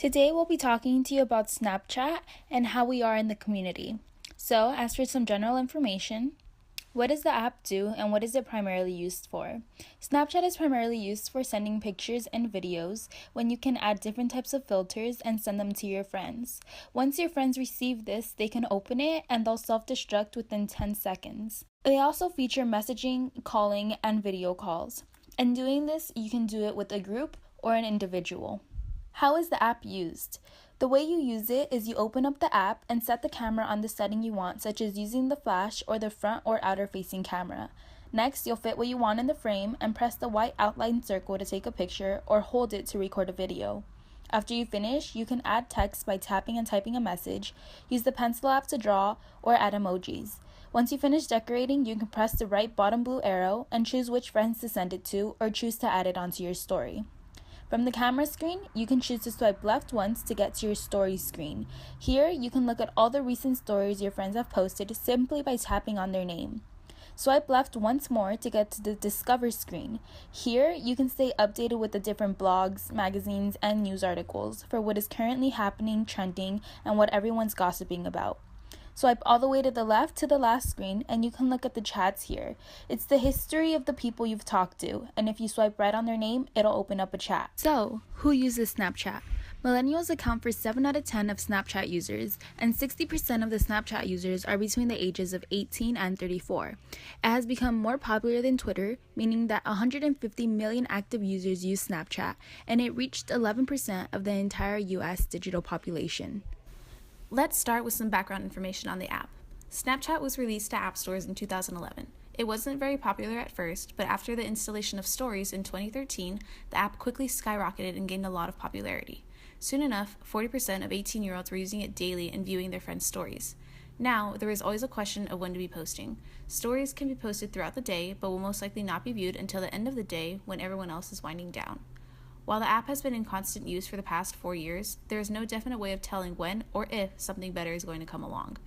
Today we'll be talking to you about Snapchat and how we are in the community. So, as for some general information, what does the app do and what is it primarily used for? Snapchat is primarily used for sending pictures and videos when you can add different types of filters and send them to your friends. Once your friends receive this, they can open it and they'll self-destruct within 10 seconds. They also feature messaging, calling, and video calls. And doing this, you can do it with a group or an individual. How is the app used? The way you use it is you open up the app and set the camera on the setting you want, such as using the flash or the front or outer facing camera. Next, you'll fit what you want in the frame and press the white outline circle to take a picture or hold it to record a video. After you finish, you can add text by tapping and typing a message, use the pencil app to draw, or add emojis. Once you finish decorating, you can press the right bottom blue arrow and choose which friends to send it to or choose to add it onto your story. From the camera screen, you can choose to swipe left once to get to your story screen. Here, you can look at all the recent stories your friends have posted simply by tapping on their name. Swipe left once more to get to the Discover screen. Here, you can stay updated with the different blogs, magazines, and news articles for what is currently happening, trending, and what everyone's gossiping about. Swipe all the way to the left to the last screen and you can look at the chats here. It's the history of the people you've talked to, and if you swipe right on their name, it'll open up a chat. So, who uses Snapchat? Millennials account for 7 out of 10 of Snapchat users, and 60% of the Snapchat users are between the ages of 18 and 34. It has become more popular than Twitter, meaning that 150 million active users use Snapchat, and it reached 11% of the entire US digital population. Let's start with some background information on the app. Snapchat was released to app stores in 2011. It wasn't very popular at first, but after the installation of Stories in 2013, the app quickly skyrocketed and gained a lot of popularity. Soon enough, 40% of 18-year-olds were using it daily and viewing their friends' stories. Now, there is always a question of when to be posting. Stories can be posted throughout the day, but will most likely not be viewed until the end of the day when everyone else is winding down. While the app has been in constant use for the past 4 years, there is no definite way of telling when or if something better is going to come along.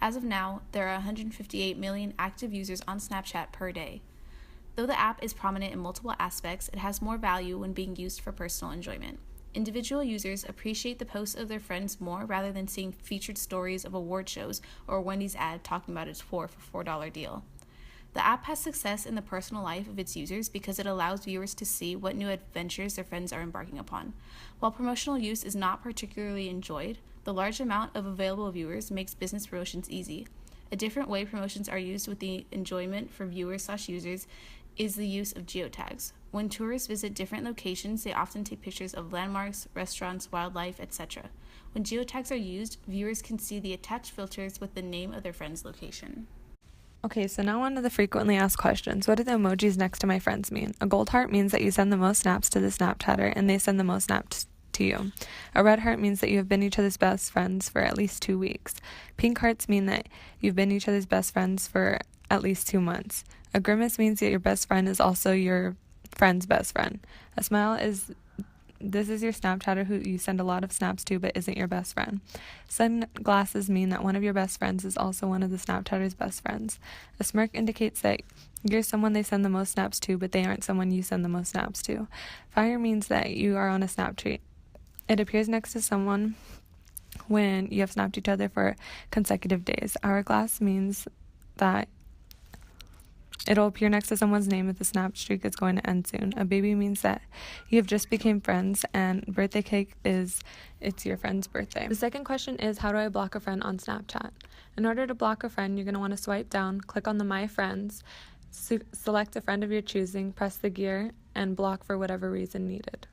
As of now, there are 158 million active users on Snapchat per day. Though the app is prominent in multiple aspects, it has more value when being used for personal enjoyment. Individual users appreciate the posts of their friends more rather than seeing featured stories of award shows or a Wendy's ad talking about its $4 for $4 deal. The app has success in the personal life of its users because it allows viewers to see what new adventures their friends are embarking upon. While promotional use is not particularly enjoyed, the large amount of available viewers makes business promotions easy. A different way promotions are used with the enjoyment for viewers/users is the use of geotags. When tourists visit different locations, they often take pictures of landmarks, restaurants, wildlife, etc. When geotags are used, viewers can see the attached filters with the name of their friend's location. Okay, so now on to the frequently asked questions. What do the emojis next to my friends mean? A gold heart means that you send the most snaps to the Snapchatter and they send the most snaps to you. A red heart means that you have been each other's best friends for at least 2 weeks. Pink hearts mean that you've been each other's best friends for at least 2 months. A grimace means that your best friend is also your friend's best friend. A smile is this is your Snapchatter who you send a lot of snaps to but isn't your best friend. Sunglasses mean that one of your best friends is also one of the Snapchatter's best friends. A smirk indicates that you're someone they send the most snaps to but they aren't someone you send the most snaps to. Fire means that you are on a snap tree. It appears next to someone when you have snapped each other for consecutive days. Hourglass means that it'll appear next to someone's name if the snap streak is going to end soon. A baby means that you have just became friends, and birthday cake is it's your friend's birthday. The second question is, how do I block a friend on Snapchat? In order to block a friend, you're going to want to swipe down, click on the My Friends, select a friend of your choosing, press the gear, and block for whatever reason needed.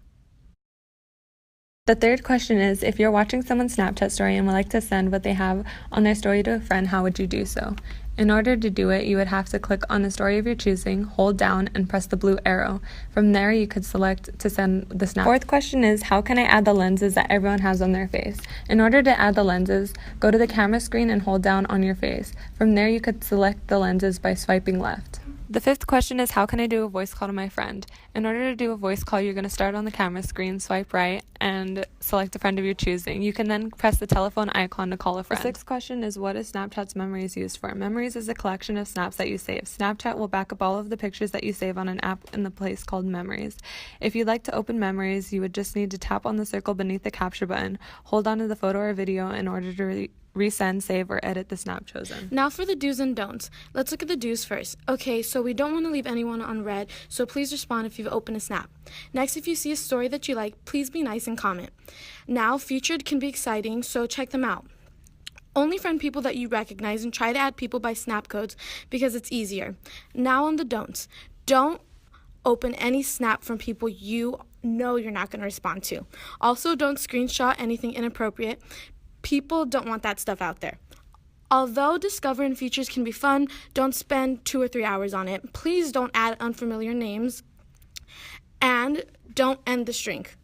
The third question is, if you're watching someone's Snapchat story and would like to send what they have on their story to a friend, how would you do so? In order to do it, you would have to click on the story of your choosing, hold down, and press the blue arrow. From there, you could select to send the snap. Fourth question is, how can I add the lenses that everyone has on their face? In order to add the lenses, go to the camera screen and hold down on your face. From there, you could select the lenses by swiping left. The fifth question is, how can I do a voice call to my friend? In order to do a voice call, you're going to start on the camera screen, swipe right, and select a friend of your choosing. You can then press the telephone icon to call a friend. The sixth question is, what is Snapchat's Memories used for? Memories is a collection of snaps that you save. Snapchat will back up all of the pictures that you save on an app in the place called Memories. If you'd like to open Memories, you would just need to tap on the circle beneath the capture button, hold onto the photo or video in order to resend, save, or edit the snap chosen. Now for the do's and don'ts. Let's look at the do's first. Okay, so we don't want to leave anyone on red, so please respond if you've opened a snap. Next, if you see a story that you like, please be nice and comment. Now, featured can be exciting, so check them out. Only friend people that you recognize and try to add people by snap codes because it's easier. Now on the don'ts. Don't open any snap from people you know you're not going to respond to. Also, don't screenshot anything inappropriate. People don't want that stuff out there. Although discovering features can be fun, don't spend 2 or 3 hours on it. Please don't add unfamiliar names. And don't end the streak.